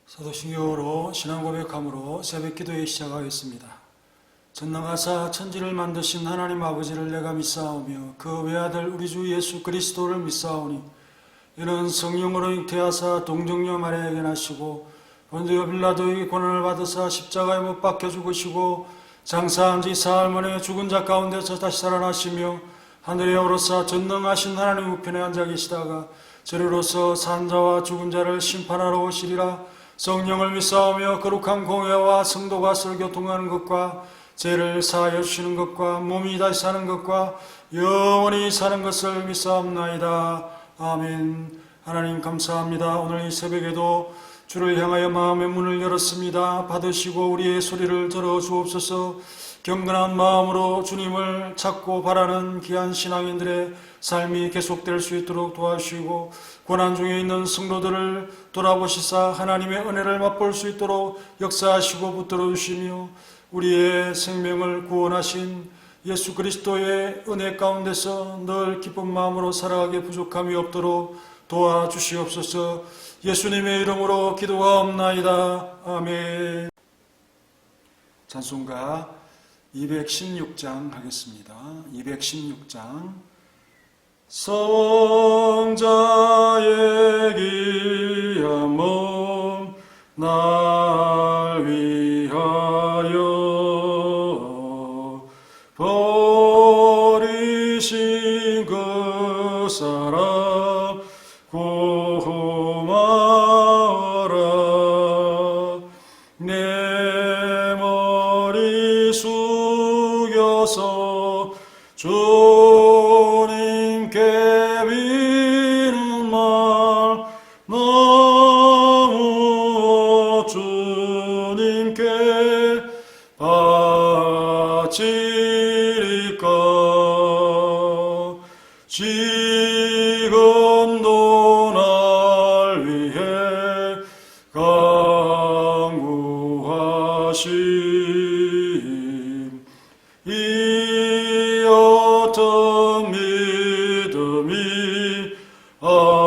사도신경으로 신앙 고백함으로 새벽기도에 시작하겠습니다. 전능하사 천지를 만드신 하나님 아버지를 내가 믿사오며 그 외아들 우리 주 예수 그리스도를 믿사오니 이는 성령으로 잉태하사 동정녀 마리아에게 나시고 본디오 빌라도에게 고난을 받으사 십자가에 못 박혀 죽으시고 장사한 지 사흘 만에 죽은 자 가운데서 다시 살아나시며 하늘에 오르사 전능하신 하나님 우편에 앉아 계시다가 저리로서 산 자와 죽은 자를 심판하러 오시리라. 성령을 믿사오며 거룩한 공회와 성도가 설교통하는 것과 죄를 사하여 주시는 것과 몸이 다시 사는 것과 영원히 사는 것을 믿사옵나이다. 아멘. 하나님 감사합니다. 오늘 이 새벽에도 주를 향하여 마음의 문을 열었습니다. 받으시고 우리의 소리를 들어주옵소서. 경건한 마음으로 주님을 찾고 바라는 귀한 신앙인들의 삶이 계속될 수 있도록 도와주시고 고난 중에 있는 성도들을 돌아보시사 하나님의 은혜를 맛볼 수 있도록 역사하시고 붙들어 주시며 우리의 생명을 구원하신 예수 그리스도의 은혜 가운데서 늘 기쁜 마음으로 살아가게 부족함이 없도록 도와주시옵소서. 예수님의 이름으로 기도하옵나이다. 아멘. 찬송가 216장 하겠습니다. 216장. 성자의 귀한 몸 날 위하여 버리신 그 사랑 고마워라. 내 머리 숙여서 주님께 비는 말 너무 주님께 바치리까. 지금도 날 위해 간구하심 이 어떤 믿음이 없나니.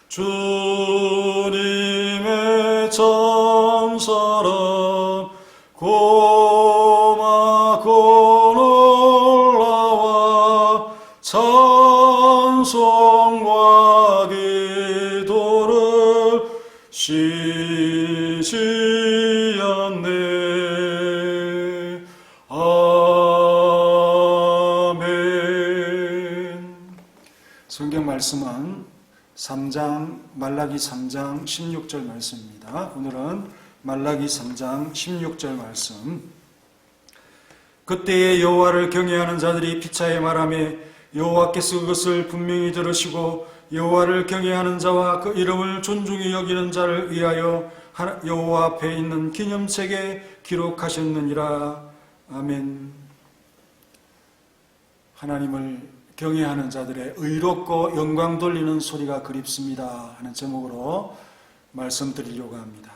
주님의 참사랑 고맙고 놀라와 찬송과 기도를 쉬지 않네. 아멘. 성경 말씀은 말라기 3장 16절 말씀입니다. 오늘은 말라기 3장 16절 말씀. 그때에 여호와를 경외하는 자들이 피차에 말하며 여호와께서 그것을 분명히 들으시고 여호와를 경외하는 자와 그 이름을 존중히 여기는 자를 위하여 여호와 앞에 있는 기념책에 기록하셨느니라. 아멘. 하나님을 경외하는 자들의 의롭고 영광 돌리는 소리가 그립습니다 하는 제목으로 말씀드리려고 합니다.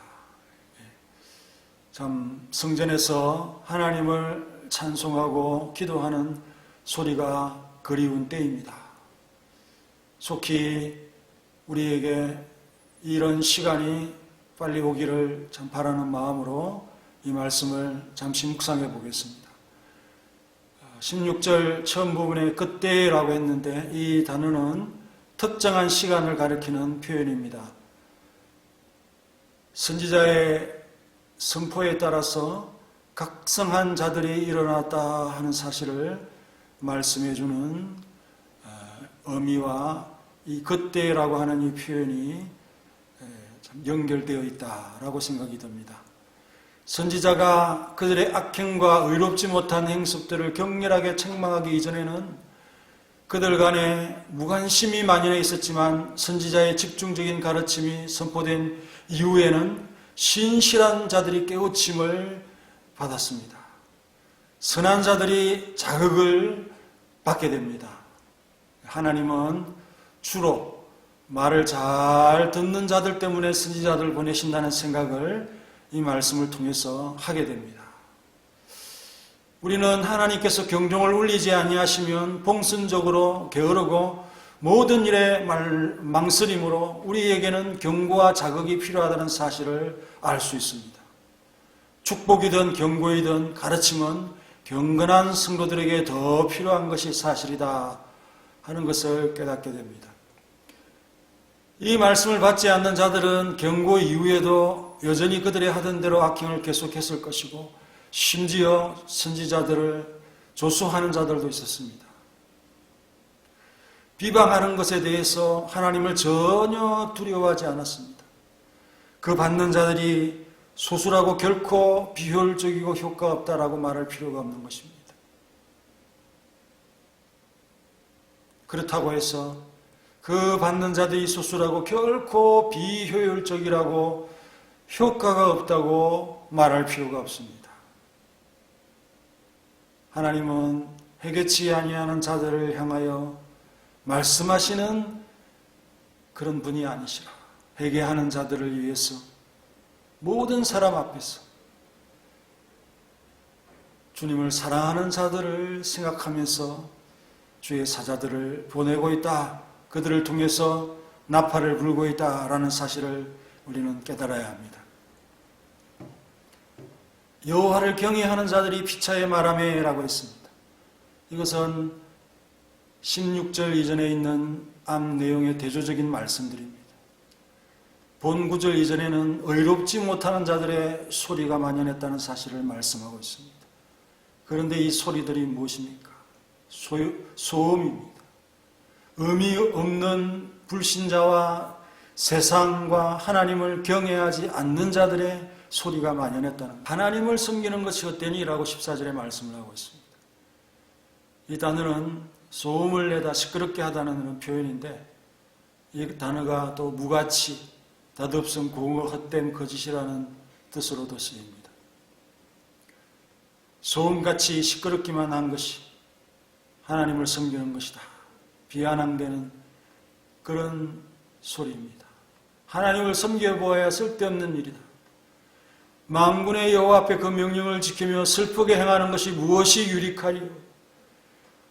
참 성전에서 하나님을 찬송하고 기도하는 소리가 그리운 때입니다. 속히 우리에게 이런 시간이 빨리 오기를 참 바라는 마음으로 이 말씀을 잠시 묵상해 보겠습니다. 16절 처음 부분에 그때라고 했는데 이 단어는 특정한 시간을 가리키는 표현입니다. 선지자의 선포에 따라서 각성한 자들이 일어났다 하는 사실을 말씀해 주는 의미와 이 그때라고 하는 이 표현이 참 연결되어 있다라고 생각이 듭니다. 선지자가 그들의 악행과 의롭지 못한 행습들을 격렬하게 책망하기 이전에는 그들 간에 무관심이 만연해 있었지만 선지자의 집중적인 가르침이 선포된 이후에는 신실한 자들이 깨우침을 받았습니다. 선한 자들이 자극을 받게 됩니다. 하나님은 주로 말을 잘 듣는 자들 때문에 선지자들을 보내신다는 생각을 이 말씀을 통해서 하게 됩니다. 우리는 하나님께서 경종을 울리지 아니하시면 봉선적으로 게으르고 모든 일에 망설임으로 우리에게는 경고와 자극이 필요하다는 사실을 알 수 있습니다. 축복이든 경고이든 가르침은 경건한 성도들에게 더 필요한 것이 사실이다 하는 것을 깨닫게 됩니다. 이 말씀을 받지 않는 자들은 경고 이후에도 여전히 그들의 하던 대로 악행을 계속했을 것이고 심지어 선지자들을 조수하는 자들도 있었습니다. 비방하는 것에 대해서 하나님을 전혀 두려워하지 않았습니다. 그 받는 자들이 소수라고 결코 비효율적이고 효과 없다라고 말할 필요가 없는 것입니다. 그렇다고 해서 그 받는 자들이 소수라고 결코 비효율적이라고 효과가 없다고 말할 필요가 없습니다. 하나님은 회개치 아니하는 자들을 향하여 말씀하시는 그런 분이 아니시라. 회개하는 자들을 위해서 모든 사람 앞에서 주님을 사랑하는 자들을 생각하면서 주의 사자들을 보내고 있다. 그들을 통해서 나팔을 불고 있다라는 사실을 우리는 깨달아야 합니다. 여호와를 경외하는 자들이 피차에 말하매라고 했습니다. 이것은 16절 이전에 있는 앞 내용의 대조적인 말씀들입니다. 본 구절 이전에는 의롭지 못하는 자들의 소리가 만연했다는 사실을 말씀하고 있습니다. 그런데 이 소리들이 무엇입니까? 소음입니다. 의미 없는 불신자와 세상과 하나님을 경외하지 않는 자들의 소리가 만연했다는 것. 하나님을 섬기는 것이 헛되니? 라고 14절에 말씀을 하고 있습니다. 이 단어는 소음을 내다 시끄럽게 하다는 표현인데 이 단어가 또 무가치, 닷없음, 공허, 헛됨, 거짓이라는 뜻으로도 쓰입니다. 소음같이 시끄럽기만 한 것이 하나님을 섬기는 것이다. 비아냥대는 그런 소리입니다. 하나님을 섬겨보아야 쓸데없는 일이다. 만군의 여호와 앞에 그 명령을 지키며 슬프게 행하는 것이 무엇이 유익하리요?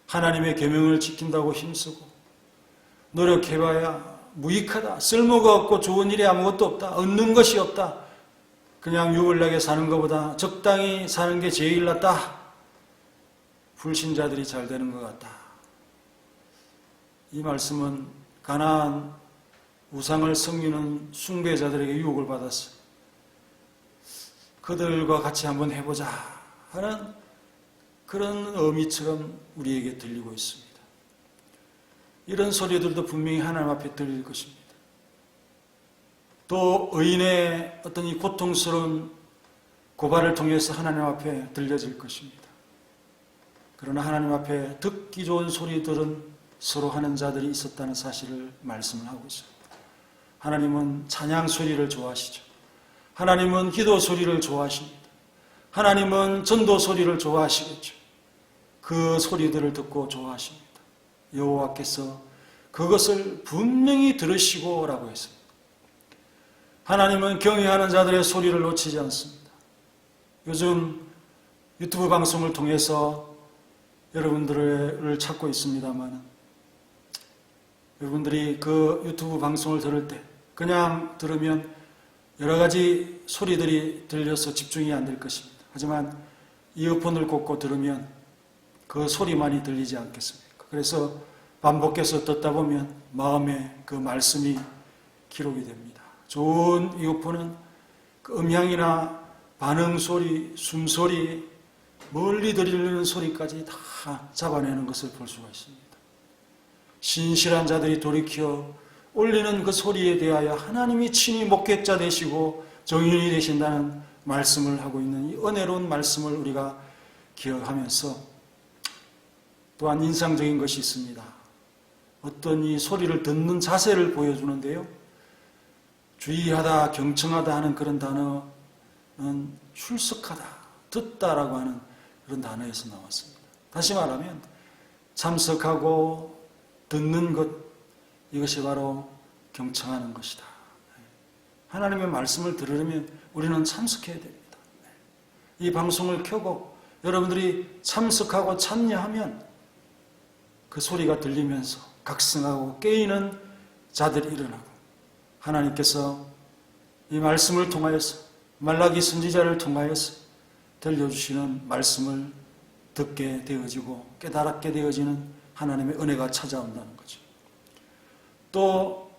하나님의 계명을 지킨다고 힘쓰고 노력해봐야 무익하다. 쓸모가 없고 좋은 일이 아무것도 없다. 얻는 것이 없다. 그냥 유월나게 사는 것보다 적당히 사는 게 제일 낫다. 불신자들이 잘 되는 것 같다. 이 말씀은 가나안 우상을 섬기는 숭배자들에게 유혹을 받았어요. 그들과 같이 한번 해보자 하는 그런 의미처럼 우리에게 들리고 있습니다. 이런 소리들도 분명히 하나님 앞에 들릴 것입니다. 또 의인의 어떤 이 고통스러운 고발을 통해서 하나님 앞에 들려질 것입니다. 그러나 하나님 앞에 듣기 좋은 소리들은 서로 하는 자들이 있었다는 사실을 말씀을 하고 있습니다. 하나님은 찬양 소리를 좋아하시죠. 하나님은 기도 소리를 좋아하십니다. 하나님은 전도 소리를 좋아하시겠죠. 그 소리들을 듣고 좋아하십니다. 여호와께서 그것을 분명히 들으시고 라고 했습니다. 하나님은 경외하는 자들의 소리를 놓치지 않습니다. 요즘 유튜브 방송을 통해서 여러분들을 찾고 있습니다만 여러분들이 그 유튜브 방송을 들을 때 그냥 들으면 여러 가지 소리들이 들려서 집중이 안 될 것입니다. 하지만 이어폰을 꽂고 들으면 그 소리만이 들리지 않겠습니까? 그래서 반복해서 듣다 보면 마음에 그 말씀이 기록이 됩니다. 좋은 이어폰은 그 음향이나 반응 소리, 숨소리, 멀리 들리는 소리까지 다 잡아내는 것을 볼 수가 있습니다. 신실한 자들이 돌이켜 올리는 그 소리에 대하여 하나님이 친히 목격자 되시고 정인이 되신다는 말씀을 하고 있는 이 은혜로운 말씀을 우리가 기억하면서 또한 인상적인 것이 있습니다. 어떤 이 소리를 듣는 자세를 보여주는데요. 주의하다, 경청하다 하는 그런 단어는 출석하다, 듣다라고 하는 그런 단어에서 나왔습니다. 다시 말하면 참석하고 듣는 것, 이것이 바로 경청하는 것이다. 하나님의 말씀을 들으려면 우리는 참석해야 됩니다. 이 방송을 켜고 여러분들이 참석하고 참여하면 그 소리가 들리면서 각성하고 깨이는 자들이 일어나고, 하나님께서 이 말씀을 통하여서, 말라기 선지자를 통하여서 들려주시는 말씀을 듣게 되어지고 깨달았게 되어지는 하나님의 은혜가 찾아온다는 거죠. 또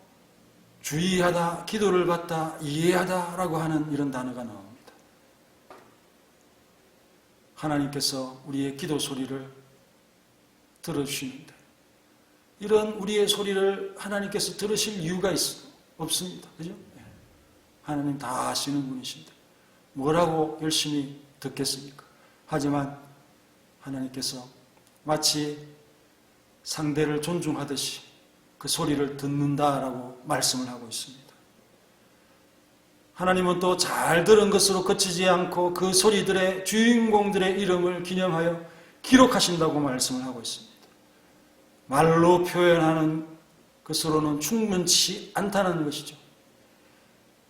주의하다, 기도를 받다, 이해하다라고 하는 이런 단어가 나옵니다. 하나님께서 우리의 기도 소리를 들어주시는데, 이런 우리의 소리를 하나님께서 들으실 이유가 없습니다. 그죠? 하나님 다 아시는 분이신데 뭐라고 열심히 듣겠습니까? 하지만 하나님께서 마치 상대를 존중하듯이 그 소리를 듣는다라고 말씀을 하고 있습니다. 하나님은 또 잘 들은 것으로 그치지 않고 그 소리들의 주인공들의 이름을 기념하여 기록하신다고 말씀을 하고 있습니다. 말로 표현하는 것으로는 충분치 않다는 것이죠.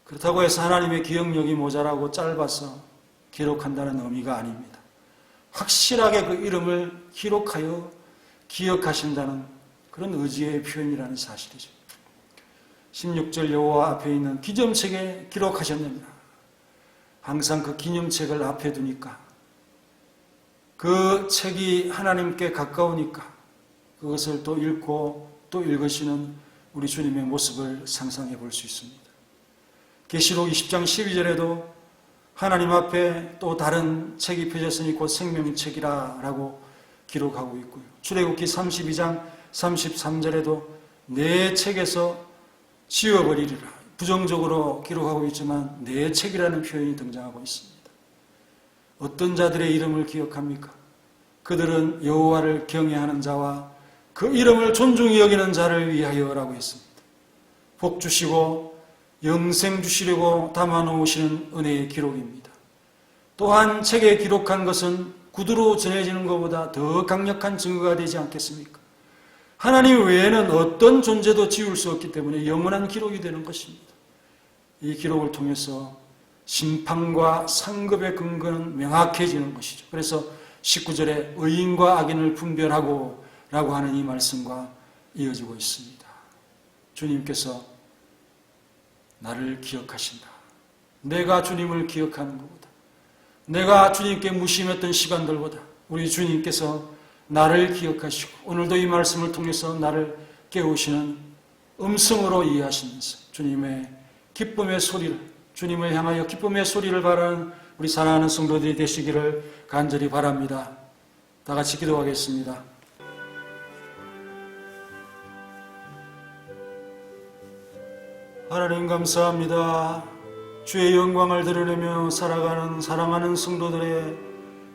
그렇다고 해서 하나님의 기억력이 모자라고 짧아서 기록한다는 의미가 아닙니다. 확실하게 그 이름을 기록하여 기억하신다는 그런 의지의 표현이라는 사실이죠. 16절 여호와 앞에 있는 기념책에 기록하셨느니라. 항상 그 기념책을 앞에 두니까, 그 책이 하나님께 가까우니까 그것을 또 읽고 또 읽으시는 우리 주님의 모습을 상상해 볼 수 있습니다. 계시록 20장 12절에도 하나님 앞에 또 다른 책이 펴졌으니 곧 생명책이라 라고 기록하고 있고요. 출애굽기 32장 33절에도 내 책에서 지워버리리라, 부정적으로 기록하고 있지만 내 책이라는 표현이 등장하고 있습니다. 어떤 자들의 이름을 기억합니까? 그들은 여호와를 경외하는 자와 그 이름을 존중히 여기는 자를 위하여라고 했습니다. 복 주시고 영생 주시려고 담아놓으시는 은혜의 기록입니다. 또한 책에 기록한 것은 구두로 전해지는 것보다 더 강력한 증거가 되지 않겠습니까? 하나님 외에는 어떤 존재도 지울 수 없기 때문에 영원한 기록이 되는 것입니다. 이 기록을 통해서 심판과 상급의 근거는 명확해지는 것이죠. 그래서 19절에 의인과 악인을 분별하고 라고 하는 이 말씀과 이어지고 있습니다. 주님께서 나를 기억하신다. 내가 주님을 기억하는 것보다, 내가 주님께 무심했던 시간들보다 우리 주님께서 나를 기억하시고 오늘도 이 말씀을 통해서 나를 깨우시는 음성으로 이해하시면서 주님의 기쁨의 소리를, 주님을 향하여 기쁨의 소리를 바라는 우리 사랑하는 성도들이 되시기를 간절히 바랍니다. 다 같이 기도하겠습니다. 하나님 감사합니다. 주의 영광을 드러내며 살아가는 사랑하는 성도들의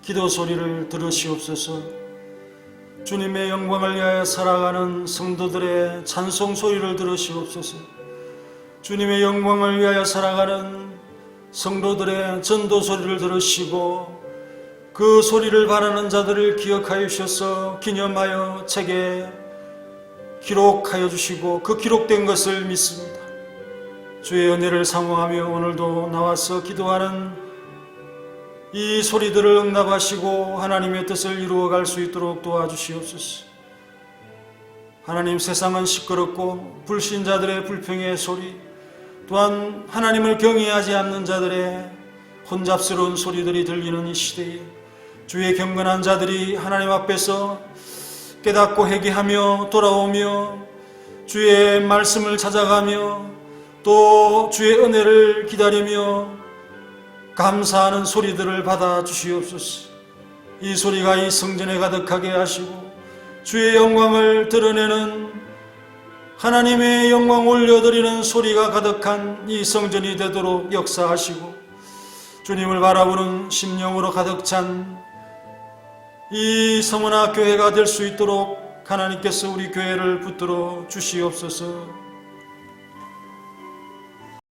기도 소리를 들으시옵소서. 주님의 영광을 위하여 살아가는 성도들의 찬송 소리를 들으시옵소서. 주님의 영광을 위하여 살아가는 성도들의 전도 소리를 들으시고 그 소리를 바라는 자들을 기억하여 주셔서 기념하여 책에 기록하여 주시고 그 기록된 것을 믿습니다. 주의 은혜를 사모하며 오늘도 나와서 기도하는 이 소리들을 응답하시고 하나님의 뜻을 이루어갈 수 있도록 도와주시옵소서. 하나님, 세상은 시끄럽고 불신자들의 불평의 소리, 또한 하나님을 경외하지 않는 자들의 혼잡스러운 소리들이 들리는 이 시대에 주의 경건한 자들이 하나님 앞에서 깨닫고 회개하며 돌아오며 주의 말씀을 찾아가며 또 주의 은혜를 기다리며 감사하는 소리들을 받아 주시옵소서. 이 소리가 이 성전에 가득하게 하시고 주의 영광을 드러내는, 하나님의 영광 올려드리는 소리가 가득한 이 성전이 되도록 역사하시고 주님을 바라보는 심령으로 가득 찬 이 서문화 교회가 될 수 있도록 하나님께서 우리 교회를 붙들어 주시옵소서.